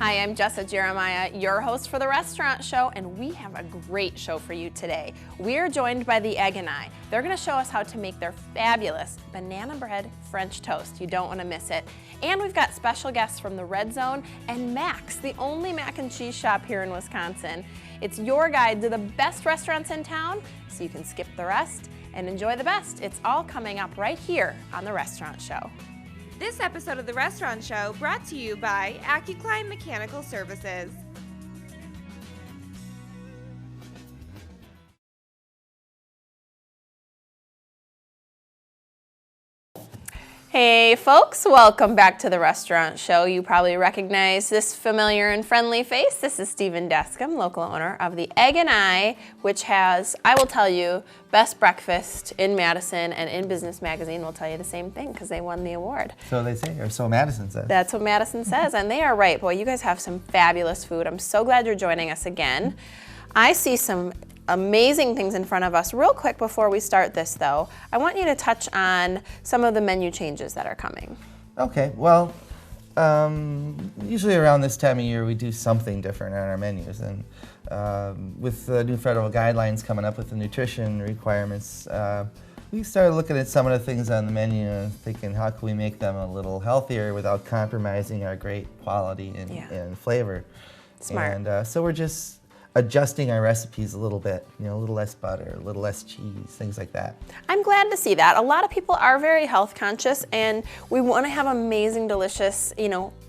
Hi, I'm Jessa Jeremiah, your host for The Restaurant Show, and we have a great show for you today. We are joined by the Egg and I. They're going to show us how to make their fabulous banana bread French toast. You don't want to miss it. And we've got special guests from the Red Zone and Max, the only mac and cheese shop here in Wisconsin. It's your guide to the best restaurants in town, so you can skip the rest and enjoy the best. It's all coming up right here on The Restaurant Show. This episode of The Restaurant Show brought to you by AccuClimb Mechanical Services. Hey folks, welcome back to The Restaurant Show. You probably recognize this familiar and friendly face. This is Stephen Descom, local owner of the Egg and I, which has, I will tell you, best breakfast in Madison, and in Business Magazine will tell you the same thing because they won the award. So they say, or so Madison says. That's what Madison says, and they are right. Boy, you guys have some fabulous food. I'm so glad you're joining us again. I see some amazing things in front of us. Real quick before we start this though, I want you to touch on some of the menu changes that are coming. Okay, well, usually around this time of year we do something different on our menus, and with the new federal guidelines coming up with the nutrition requirements, we started looking at some of the things on the menu and thinking, how can we make them a little healthier without compromising our great quality and flavor. Smart. And so we're just adjusting our recipes a little bit, a little less butter, a little less cheese, things like that. I'm glad to see that. A lot of people are very health conscious, and we want to have amazing, delicious,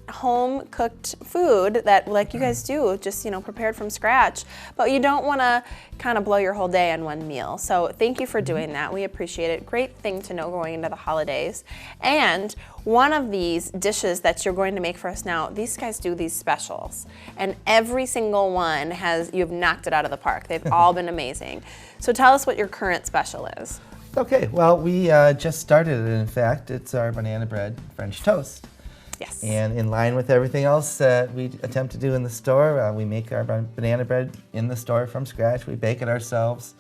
home cooked food that, like you guys do, just prepared from scratch. But you don't want to kind of blow your whole day on one meal. So thank you for doing that. We appreciate it. Great thing to know going into the holidays. And one of these dishes that you're going to make for us now, these guys do these specials, and every single one you've knocked it out of the park. They've all been amazing. So tell us what your current special is. Okay, well, we just started it. In fact, it's our banana bread French toast. Yes. And in line with everything else that we attempt to do in the store, we make our banana bread in the store from scratch. We bake it ourselves,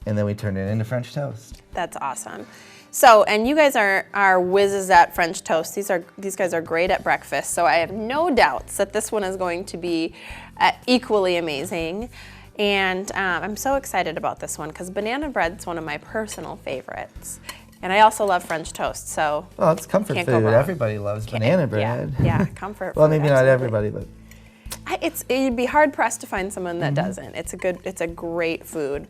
and then we turn it into French toast. That's awesome. So, and you guys are whizzes at French toast. These guys are great at breakfast, so I have no doubts that this one is going to be equally amazing. And I'm so excited about this one because banana bread's one of my personal favorites. And I also love French toast, so well, it's comfort can't food. go wrong. Everybody loves banana bread. Yeah, comfort Well, food. maybe not everybody, but you'd be hard pressed to find someone that doesn't. It's a great food.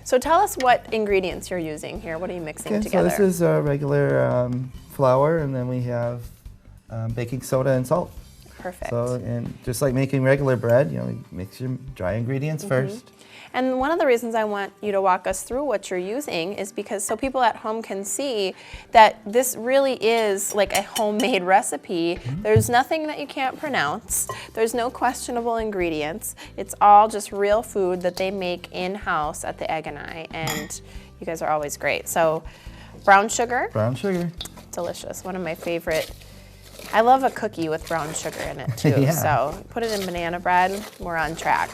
So tell us what ingredients you're using here. What are you mixing together? So this is regular flour, and then we have baking soda and salt. Perfect. So, and just like making regular bread, you mix your dry ingredients first. And one of the reasons I want you to walk us through what you're using is because so people at home can see that this really is like a homemade recipe. There's nothing that you can't pronounce. There's no questionable ingredients. It's all just real food that they make in-house at the Egg and I, and you guys are always great. So brown sugar. Brown sugar. Delicious. One of my favorite. I love a cookie with brown sugar in it too. Yeah. So put it in banana bread. We're on track.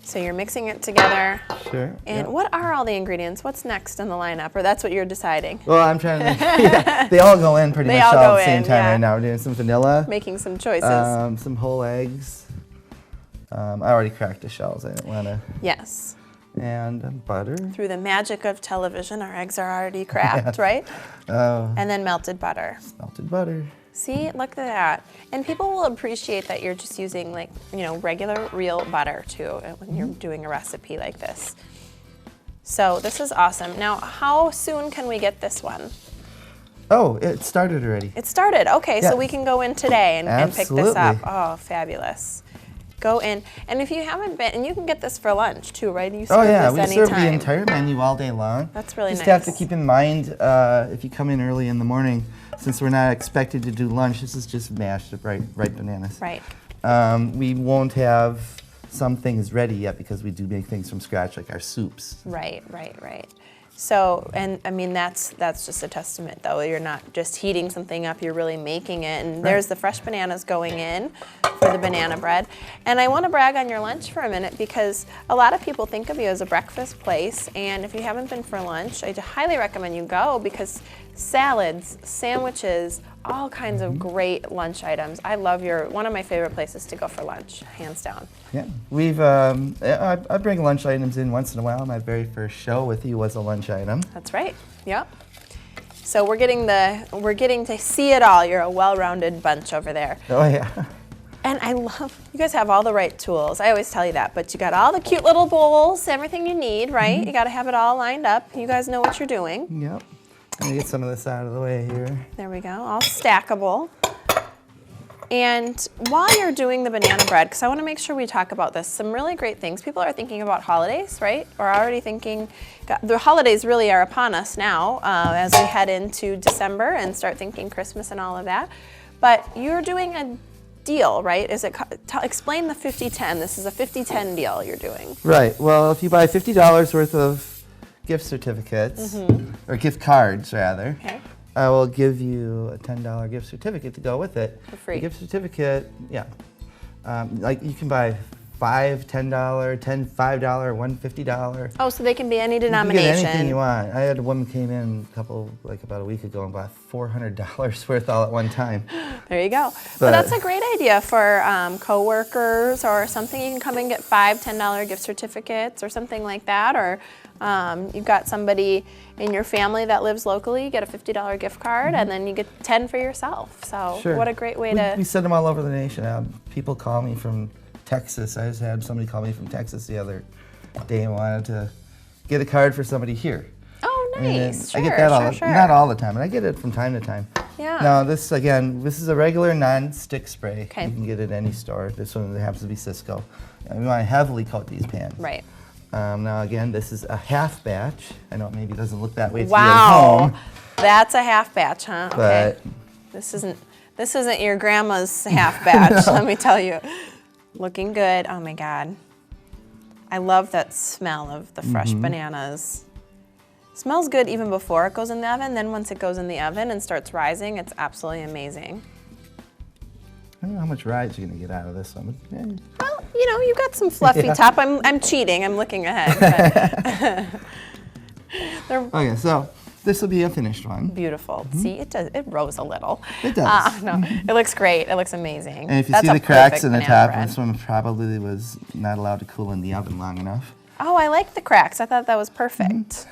So you're mixing it together. Sure. And what are all the ingredients? What's next in the lineup? Or that's what you're deciding? Well, I'm trying to they all go in pretty much all at the same time right now. We're doing some vanilla. Making some choices. Some whole eggs. I already cracked the shells. I didn't want to. Yes. And butter. Through the magic of television, our eggs are already cracked, right? Oh. And then melted butter. Melted butter. See, look at that. And people will appreciate that you're just using regular real butter too when you're doing a recipe like this. So this is awesome. Now, how soon can we get this one? Oh, it started already. It started, okay, Yeah. so we can go in today and pick this up. Absolutely. Oh, fabulous. Go in, and if you haven't been, and you can get this for lunch too, right? You Oh serve yeah, this we serve the anytime. entire menu all day long. That's really Just nice. have to keep in mind if you come in early in the morning, since we're not expected to do lunch, this is just mashed ripe bananas. Right. We won't have some things ready yet because we do make things from scratch, like our soups. Right. So, and I mean, that's just a testament, though. You're not just heating something up, you're really making it. And there's the fresh bananas going in for the banana bread. And I want to brag on your lunch for a minute because a lot of people think of you as a breakfast place. And if you haven't been for lunch, I highly recommend you go because salads, sandwiches, all kinds of great lunch items. I love one of my favorite places to go for lunch, hands down. Yeah, I bring lunch items in once in a while. My very first show with you was a lunch item. That's right. Yep. So we're getting to see it all. You're a well-rounded bunch over there. Oh yeah. And I love, you guys have all the right tools. I always tell you that, but you got all the cute little bowls, everything you need, right? You got to have it all lined up. You guys know what you're doing. Yep. Let me get some of this out of the way here. There we go, all stackable. And while you're doing the banana bread, because I want to make sure we talk about this, some really great things. People are thinking about holidays, right? Or already thinking, the holidays really are upon us now as we head into December and start thinking Christmas and all of that. But you're doing a deal, right? Explain the 50-10. This is a 50-10 deal you're doing. Right. Well, if you buy $50 worth of gift certificates, or gift cards rather, Okay. I will give you a $10 gift certificate to go with it. For free. The gift certificate, yeah. Like you can buy $5, $10, $10, $5, one $50. Oh, so they can be any You denomination. can get anything you want. I had a woman came in about a week ago and bought $400 worth all at one time. There you go. But But- that's a great idea for coworkers or something. You can come and get $5, $10 gift certificates or something like that. Or you've got somebody in your family that lives locally, you get a $50 gift card, and then you get 10 for yourself. So Sure. what a great way We send them all over the nation. People call me from Texas. I just had somebody call me from Texas the other day and wanted to get a card for somebody here. Oh, And then nice. Sure, I get that sure. not all the time, but I get it from time to time. Yeah. Now this is a regular non-stick spray. Okay. You can get it at any store. This one happens to be Cisco. And we want to heavily coat these pans. Right. Now again, this is a half batch. I know it maybe doesn't look that way to you at Wow. home, That's a half batch, huh? Okay. but This isn't your grandma's half batch, let me tell you. Looking good. Oh my God. I love that smell of the fresh bananas. Smells good even before it goes in the oven. Then once it goes in the oven and starts rising, it's absolutely amazing. I don't know how much rise you're gonna get out of this one. But, yeah. Well, you've got some fluffy top. I'm cheating. I'm looking ahead. They're Okay, so this will be a finished one. beautiful. See, it rose a little. It does. No, it looks great. It looks amazing. And if you That's see a the cracks perfect in the banana top, bread. this one probably was not allowed to cool in the oven long enough. Oh, I like the cracks. I thought that was perfect.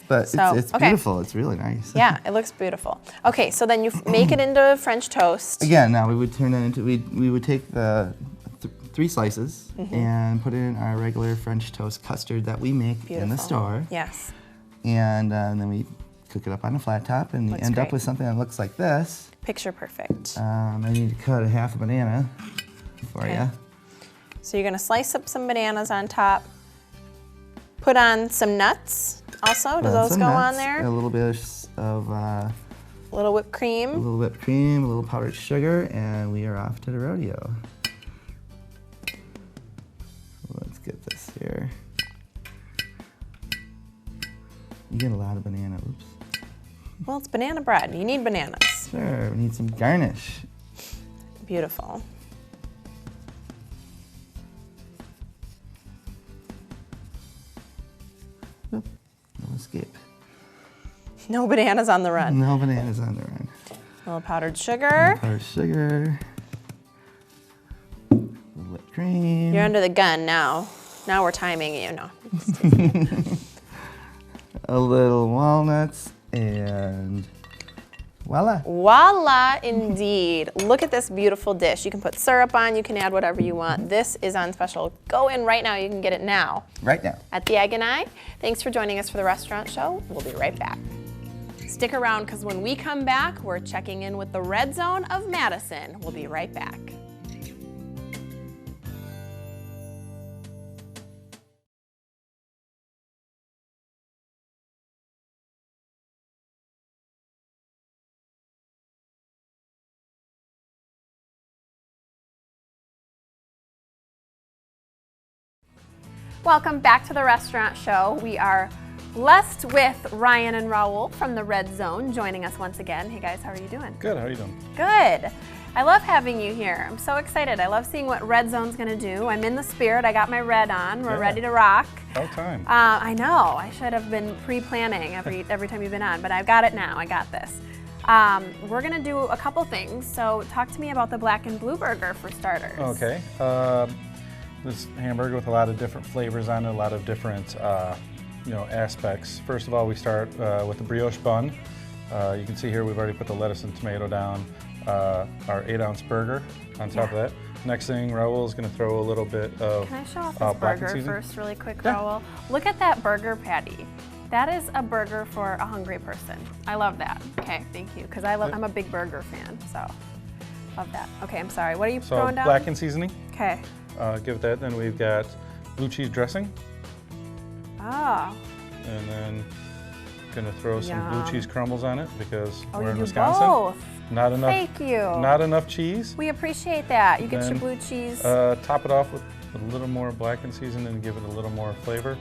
But So, it's okay. beautiful. It's really nice. Yeah, it looks beautiful. Okay, so then you make it into French toast. Again, now we would turn that into we would take the 3 slices and put it in our regular French toast custard that we make in the Beautiful. store, Yes. and then we cook it up on a flat top, and you Looks end great. up with something that looks like this. Picture perfect. I need to cut a half a banana for Okay. you. So you're gonna slice up some bananas on top. Put on some nuts also. Do those Some go nuts, on there? A little bit of A little whipped a cream. little whipped cream, a little powdered sugar, and we are off to the rodeo. Let's get this here. You get a lot of banana. Oops. Well, it's banana bread. You need bananas. Sure, we need some garnish. Beautiful. No escape. No bananas on the run. No bananas on the run. A little powdered sugar. Powdered sugar. A little whipped cream. You're under the gun now. Now we're timing you. No. A little walnuts and voila. Voila, indeed. Look at this beautiful dish. You can put syrup on, you can add whatever you want. This is on special. Go in right now, you can get it now Right now. at the Egg and I. Thanks for joining us for the restaurant show. We'll be right back. Stick around because when we come back, we're checking in with the Red Zone of Madison. We'll be right back. Welcome back to the restaurant show. We are Blessed with Ryan and Raul from the Red Zone joining us once again. Hey guys, how are you doing? Good, how are you doing? Good. I love having you here. I'm so excited. I love seeing what Red Zone's gonna do. I'm in the spirit. I got my red on. We're Yeah. ready to rock. About time. I know. I should have been pre-planning every time you've been on, but I've got it now. I got this. We're gonna do a couple things. So talk to me about the black and blue burger for starters. Okay. This hamburger with a lot of different flavors on it, a lot of different aspects. First of all, we start with the brioche bun. You can see here we've already put the lettuce and tomato down. Our 8-ounce burger on top of that. Next thing, Raul is going to throw a little bit of Can I show off this black and burger seasoning. first really quick, Yeah. Raul? Look at that burger patty. That is a burger for a hungry person. I love that. Okay, thank you, because I'm a big burger fan, so love that. Okay, I'm sorry. What are you So throwing down? black and seasoning. Okay. Give it that. Then we've got blue cheese dressing, Oh. and then going to throw some blue Yum. cheese crumbles on it because Oh, we're you in do Wisconsin. both. Not enough. Thank you. Not enough cheese. We appreciate that. You get your Then, blue cheese. Top it off with a little more blackened seasoning and give it a little more flavor.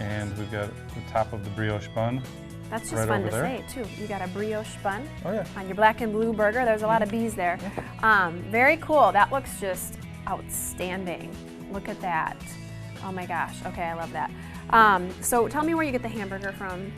And we've got the top of the brioche bun. That's just right fun over to there. say too. You got a brioche bun Oh yeah. on your black and blue burger. There's a lot of bees there. Very cool. That looks just outstanding. Look at that. Oh my gosh. Okay, I love that. So tell me where you get the hamburger from.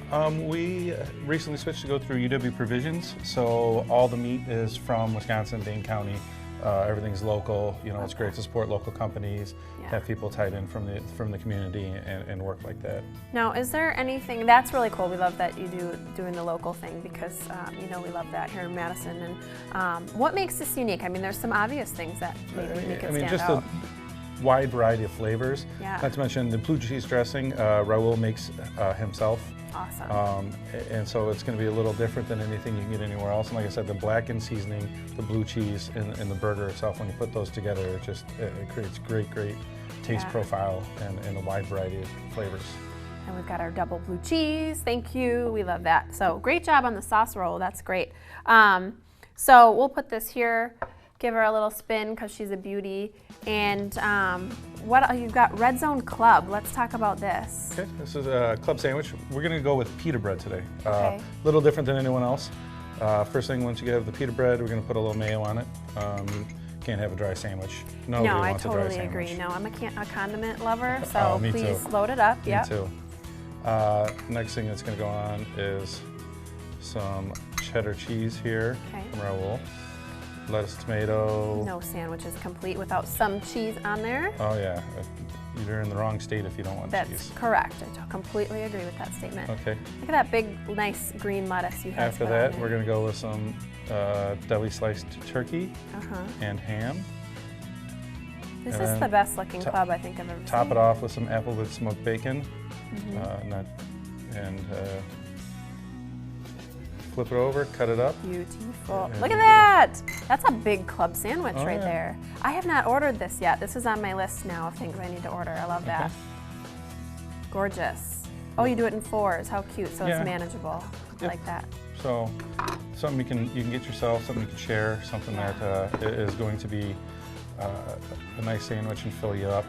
We recently switched to go through UW Provisions, so all the meat is from Wisconsin, Dane County. Everything's local. You know, it's great to support local companies, Yeah. have people tied in from the community, and work like that. Now, is there anything that's really cool? We love that you doing the local thing because we love that here in Madison. And what makes this unique? I mean, there's some obvious things that maybe make it stand just out. a wide variety of flavors. Yeah. Not to mention the blue cheese dressing. Raul makes himself. Awesome. And so it's going to be a little different than anything you can get anywhere else. And like I said, the blackened seasoning, the blue cheese, and the burger itself, when you put those together, it creates great taste Yeah. profile and a wide variety of flavors. And we've got our double blue cheese. Thank you. We love that. So great job on the sauce roll. That's great. So we'll put this here. Give her a little spin because she's a beauty. And you've got Red Zone Club. Let's talk about this. Okay, this is a club sandwich. We're going to go with pita bread today. Okay. A little different than anyone else. First thing, once you have the pita bread, we're going to put a little mayo on it. Can't have a dry sandwich. Nobody No, I wants a dry totally sandwich. agree. No, I'm a condiment lover, so Oh, me please too. load it up. Me Yep. too. Next thing that's going to go on is some cheddar cheese here Okay. from Raul. Lettuce, tomato. No sandwich is complete without some cheese on there. Oh yeah, you're in the wrong state if you don't want That's cheese. correct. I completely agree with that statement. Okay. Look at that big, nice green lettuce you have. After that, we're going to go with some deli sliced turkey Uh-huh. and ham. This And is then the best looking top- club I think I've ever seen. Top it off with some applewood smoked bacon. Flip it over, cut it up. Beautiful. And Look at we that! That's a big club sandwich Oh, right yeah. there. I have not ordered this yet. This is on my list now of things I need to order. I love that. Okay. Gorgeous. Oh, you do it in 4s. How cute. So Yeah. it's manageable. I Yep. like that. So, something you can get yourself, something you can share, something Yeah. that is going to be a nice sandwich and fill you up,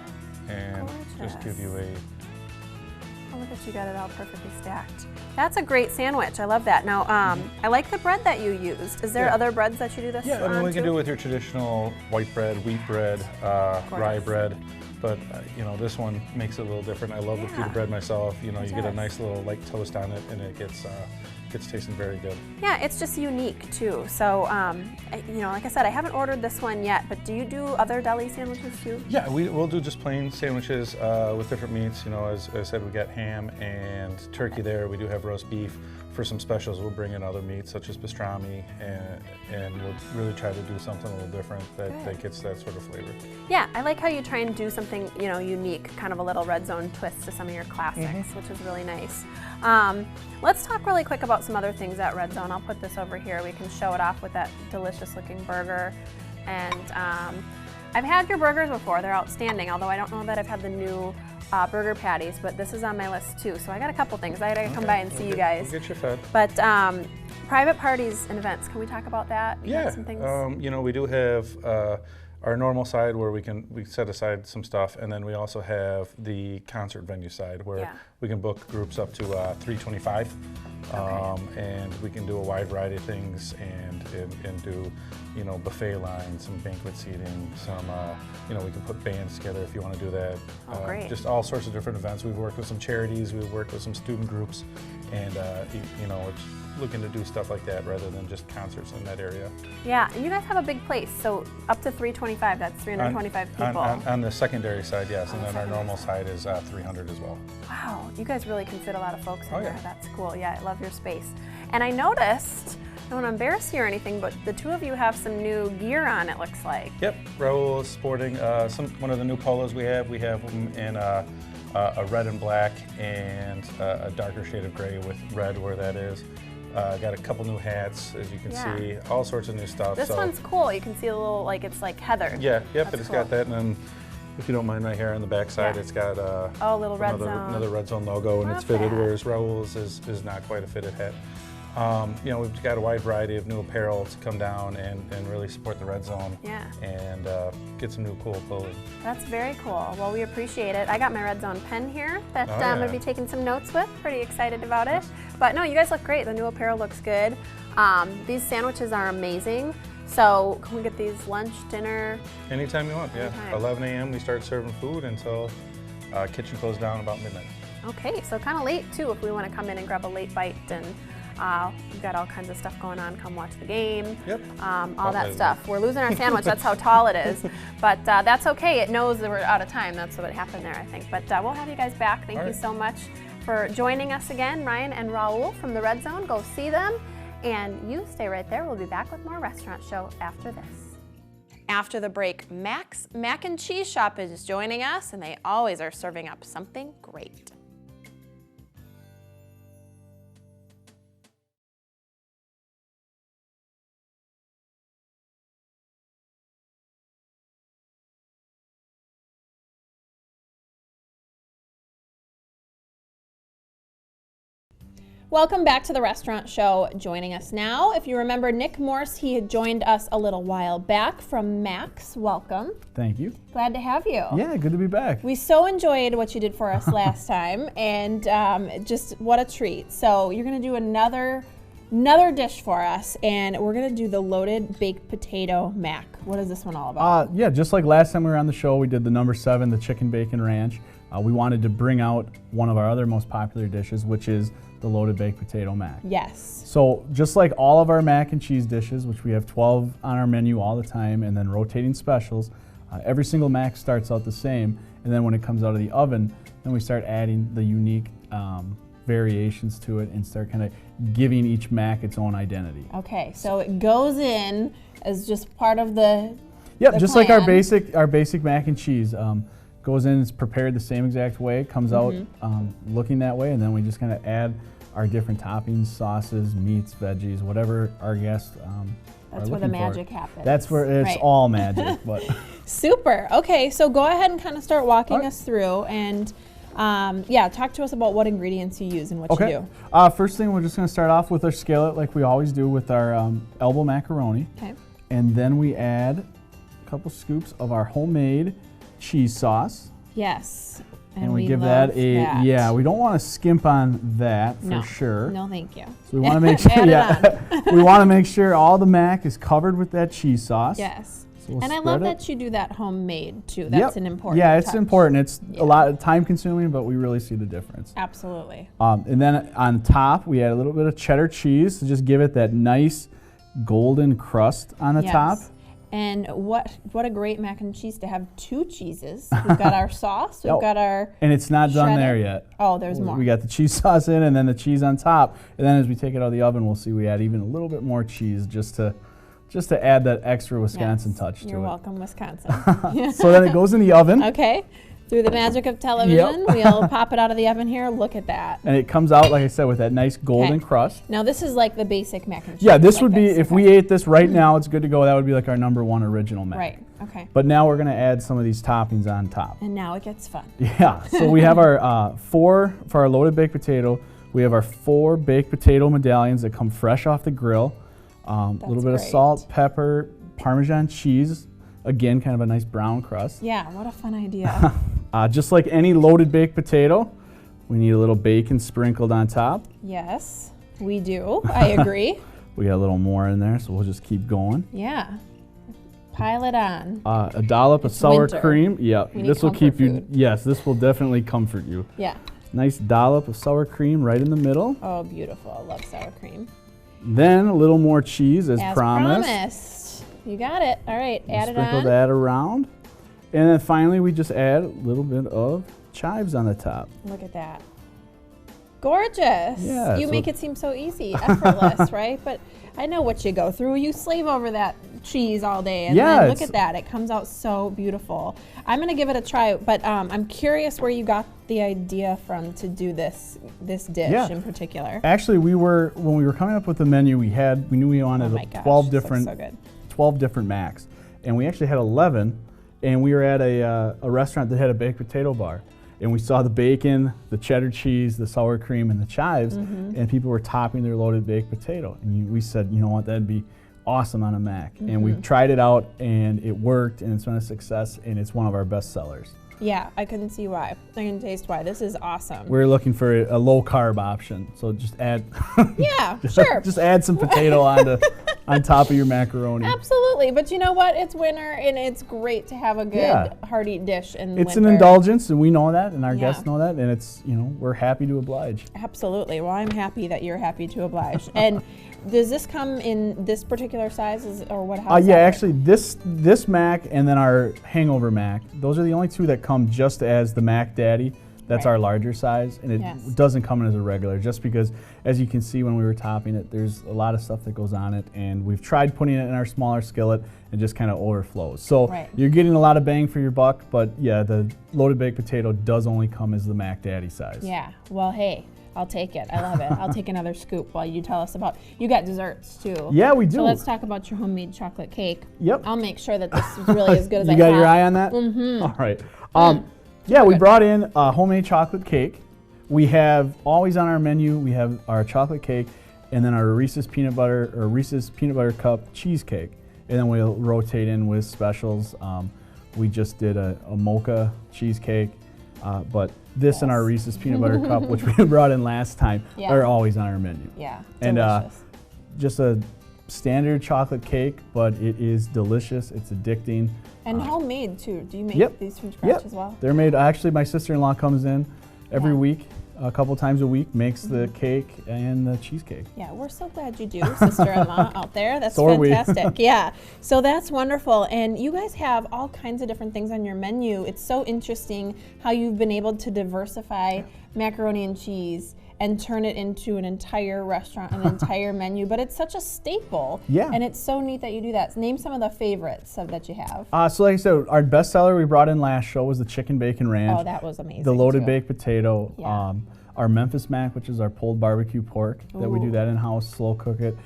and just give you a. Oh, look at you got it all perfectly stacked. That's a great sandwich. I love that. Now, I like the bread that you used. Is there Yeah. other breads that you do this Yeah, I mean, on we can too? do it with your traditional white bread, wheat bread, rye Gorgeous. bread, but this one makes it a little different. I love the Yeah. pita bread myself. You It get a does. nice little light toast on it, and it gets tasting very good. Yeah, it's just unique too. So, like I said, I haven't ordered this one yet, but do you do other deli sandwiches too? Yeah, we'll do just plain sandwiches with different meats. As I said, we got ham and turkey there. We do have roast beef. For some specials, we'll bring in other meats such as pastrami, and we'll really try to do something a little different that gets that sort of flavor. Yeah, I like how you try and do something, unique, kind of a little Red Zone twist to some of your classics, which is really nice. Let's talk really quick about some other things at Red Zone. I'll put this over here. We can show it off with that delicious looking burger. And I've had your burgers before. They're outstanding, although I don't know that I've had the new burger patties, but this is on my list too. So I got a couple things. I gotta come by and see you guys. We'll get you fed. But private parties and events, can we talk about that? You got Yeah, some things? we do have our normal side where we set aside some stuff, and then we also have the concert venue side where Yeah. we can book groups up to 325, and we can do a wide variety of things and do, you know, buffet lines, some banquet seating, some, you know, we can put bands together if you want to do that. Oh, great. Just all sorts of different events. We've worked with some charities, we've worked with some student groups, and you know, it's looking to do stuff like that rather than just concerts in that area. Yeah, and you guys have a big place, so up to 325, that's 325 people. On the secondary side, yes, and the then our secondary normal side is 300 as well. Wow, you guys really can fit a lot of folks in Oh, there. yeah. That's cool. Yeah, I love your space. And I noticed, I don't want to embarrass you or anything, but the two of you have some new gear on, it looks like. Yep, Raul is sporting one of the new polos we have. We have them in a red and black and a darker shade of gray with red where that is. Got a couple new hats, as you can Yeah. see, all sorts of new stuff. This one's cool. You can see a little, like, it's like heather. Yeah, yep, That's it's cool. got that, and then if you don't mind right here on the back side, Yeah. it's got Oh, a little red zone. another red zone logo, and Love it's fitted, that. whereas Raul's is not quite a fitted hat. You know, we've got a wide variety of new apparel to come down and really support the red zone. Yeah. And get some new cool clothing. That's very cool. Well, we appreciate it. I got my Red Zone pen here that Oh, I'm going yeah. to be taking some notes with. Pretty excited about it. But no, you guys look great. The new apparel looks good. These sandwiches are amazing. So can we get these lunch, dinner? Anytime you want, yeah. Anytime. 11 a.m. we start serving food until kitchen closed down about midnight. Okay, so kind of late too if we want to come in and grab a late bite, and we've got all kinds of stuff going on. Come watch the game. Yep. All that About stuff. We're losing our sandwich. That's how tall it is. But that's okay. It knows that we're out of time. That's what happened there, I think. But we'll have you guys back. Thank All you right. so much for joining us again, Ryan and Raul from the Red Zone. Go see them. And you stay right there. We'll be back with more Restaurant Show after this. After the break, Mac's Mac and Cheese Shop is joining us, and they always are serving up something great. Welcome back to the Restaurant Show. Joining us now, if you remember Nick Morse, he had joined us a little while back from Mac's. Welcome. Thank you. Glad to have you. Yeah, good to be back. We so enjoyed what you did for us last time, and just what a treat. So you're gonna do another dish for us, and we're gonna do the loaded baked potato mac. What is this one all about? Yeah, just like last time we were on the show, we did the number 7, the chicken bacon ranch. We wanted to bring out one of our other most popular dishes, which is the loaded baked potato mac. Yes. So just like all of our mac and cheese dishes, which we have 12 on our menu all the time, and then rotating specials, every single mac starts out the same, and then when it comes out of the oven, then we start adding the unique variations to it and start kind of giving each mac its own identity. Okay, so it goes in as just part of the Yep, the just like our plan. basic mac and cheese. Goes in, it's prepared the same exact way, comes out looking that way, and then we just kind of add our different toppings, sauces, meats, veggies, whatever our guests are That's where the looking for. magic happens. That's where it's Right. all magic. But Super. Okay, so go ahead and kind of start walking All right. us through, and talk to us about what ingredients you use and what you okay, do. first thing we're just going to start off with our skillet, like we always do with our elbow macaroni, Okay. and then we add a couple scoops of our homemade cheese sauce. Yes. And we give that a, yeah, we don't want to skimp on that for No. sure. No, thank you. So we want to make sure, Add it we want to make sure all the mac is covered with that cheese sauce. Yes. So we'll And I spread love it. that you do that homemade too. That's Yep. an important Yeah, it's touch. important. It's Yeah. a lot of time consuming, but we really see the difference. Absolutely. And then on top, we add a little bit of cheddar cheese to just give it that nice golden crust on the Yes. top. And what a great mac and cheese to have two cheeses. We've got our sauce. We've Yep. got our And it's not done shredded. there yet. Oh, there's more. We got the cheese sauce in and then the cheese on top. And then as we take it out of the oven, we'll see we add even a little bit more cheese just to add that extra Wisconsin Yes. touch to You're it. welcome, Wisconsin. So then it goes in the oven. Okay. Through the magic of television, we'll pop it out of the oven here. Look at that. And it comes out, like I said, with that nice golden Okay. crust. Now this is like the basic mac and cheese. Yeah, this like would be, if okay. we ate this right now, it's good to go. That would be like our number 1 original mac. Right. Okay. But now we're going to add some of these toppings on top. And now it gets fun. Yeah, so we have our for our loaded baked potato, we have our 4 baked potato medallions that come fresh off the grill. A little bit of great. salt, pepper, Parmesan cheese Again, kind of a nice brown crust. Yeah, what a fun idea. Just like any loaded baked potato, we need a little bacon sprinkled on top. Yes, we do. I agree. We got a little more in there, so we'll just keep going. Yeah. Pile it on. A dollop of sour winter. cream. Yeah, We need this will keep comfort you. food. Yes, this will definitely comfort you. Yeah. Nice dollop of sour cream right in the middle. Oh, beautiful. I love sour cream. Then a little more cheese as promised. promised. You got it. All right, We'll add it sprinkle on. that around. And then finally, we just add a little bit of chives on the top. Look at that. Gorgeous. Yeah, You so- make it seem so easy, effortless, right? But I know what you go through. You slave over that cheese all day, and Yeah, then look it's- at that. It comes out so beautiful. I'm gonna give it a try, but I'm curious where you got the idea from to do this dish Yeah. in particular. Actually, when we were coming up with the menu, we knew we wanted Oh my gosh, 12 this looks different so good. 12 different macs, and we actually had 11. And we were at a restaurant that had a baked potato bar, and we saw the bacon, the cheddar cheese, the sour cream, and the chives, and people were topping their loaded baked potato. And we said, you know what, that'd be awesome on a mac. And we tried it out, and it worked, and it's been a success, and it's one of our best sellers. Yeah, I couldn't see why. I can taste why. This is awesome. We're looking for a low carb option, so just add Yeah, sure. just add some potato on top of your macaroni. Absolutely, but you know what? It's winter, and it's great to have a good Yeah. hearty dish in It's winter. an indulgence, and we know that, and our Yeah. guests know that, and it's, we're happy to oblige. Absolutely. Well, I'm happy that you're happy to oblige. And does this come in this particular sizes, or what? How does Yeah, that work? actually, this Mac and then our Hangover Mac, those are the only two that come just as the Mac Daddy. That's Right. our larger size, and it Yes. doesn't come in as a regular, just because, as you can see when we were topping it, there's a lot of stuff that goes on it, and we've tried putting it in our smaller skillet, and just kind of overflows. So Right. you're getting a lot of bang for your buck, but yeah, the loaded baked potato does only come as the Mac Daddy size. Yeah. Well, hey, I'll take it. I love it. I'll take another scoop while you tell us about. You got desserts too. Yeah, we do. So let's talk about your homemade chocolate cake. Yep. I'll make sure that this is really as good as I You got have. your eye on that? Mm-hmm. All right. Yeah, we brought in a homemade chocolate cake. We have always on our menu, we have our chocolate cake and then our Reese's peanut butter cup cheesecake. And then we'll rotate in with specials. We just did a mocha cheesecake, but this and our Reese's peanut butter cup, which we brought in last time, Yeah. are always on our menu. Yeah. And Delicious. just a standard chocolate cake, but it is delicious. It's addicting. And homemade too. Do you make Yep. these from scratch as well? They're made. Actually, my sister-in-law comes in every Yeah. week, a couple times a week, makes the cake and the cheesecake. Yeah, we're so glad you do, sister-in-law out there. That's So are we. fantastic. Yeah, so that's wonderful. And you guys have all kinds of different things on your menu. It's so interesting how you've been able to diversify macaroni and cheese and turn it into an entire restaurant, an entire menu. But it's such a staple. Yeah. And it's so neat that you do that. Name some of the favorites that you have. So like I said, our best seller we brought in last show was the chicken bacon ranch. Oh, that was amazing. The loaded too. baked potato. Yeah. Our Memphis Mac, which is our pulled barbecue pork, that we do Ooh. that in-house, slow cook it,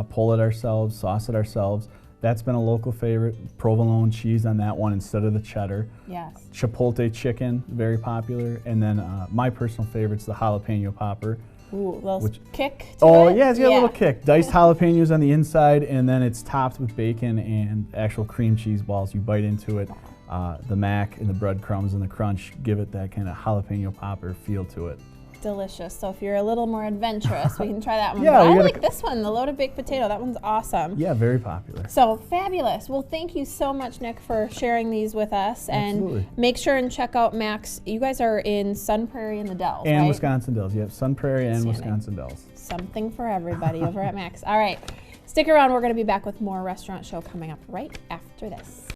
pull it ourselves, sauce it ourselves. That's been a local favorite. Provolone cheese on that one instead of the cheddar. Yes. Chipotle chicken, very popular. And then my personal favorite's the jalapeno popper. Ooh, little Which- kick to Oh, it? yeah, it's got a little kick. Diced jalapenos on the inside, and then it's topped with bacon and actual cream cheese balls. You bite into it. The mac and the breadcrumbs and the crunch give it that kind of jalapeno popper feel to it. Delicious. So if you're a little more adventurous, we can try that one. Yeah, But we I gotta like this one, the loaded baked potato. That one's awesome. Yeah, very popular. So fabulous. Well, thank you so much, Nick, for sharing these with us. Absolutely. And make sure and check out Max. You guys are in Sun Prairie and the Dells, And right? Wisconsin Dells. Yep, Sun Prairie and Outstanding. Wisconsin Dells. Something for everybody over at Max. All right. Stick around. We're going to be back with more Restaurant Show coming up right after this.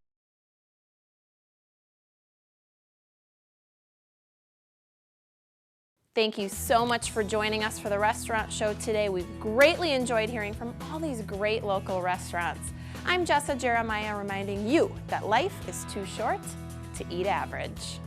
Thank you so much for joining us for the Restaurant Show today. We've greatly enjoyed hearing from all these great local restaurants. I'm Jessa Jeremiah reminding you that life is too short to eat average.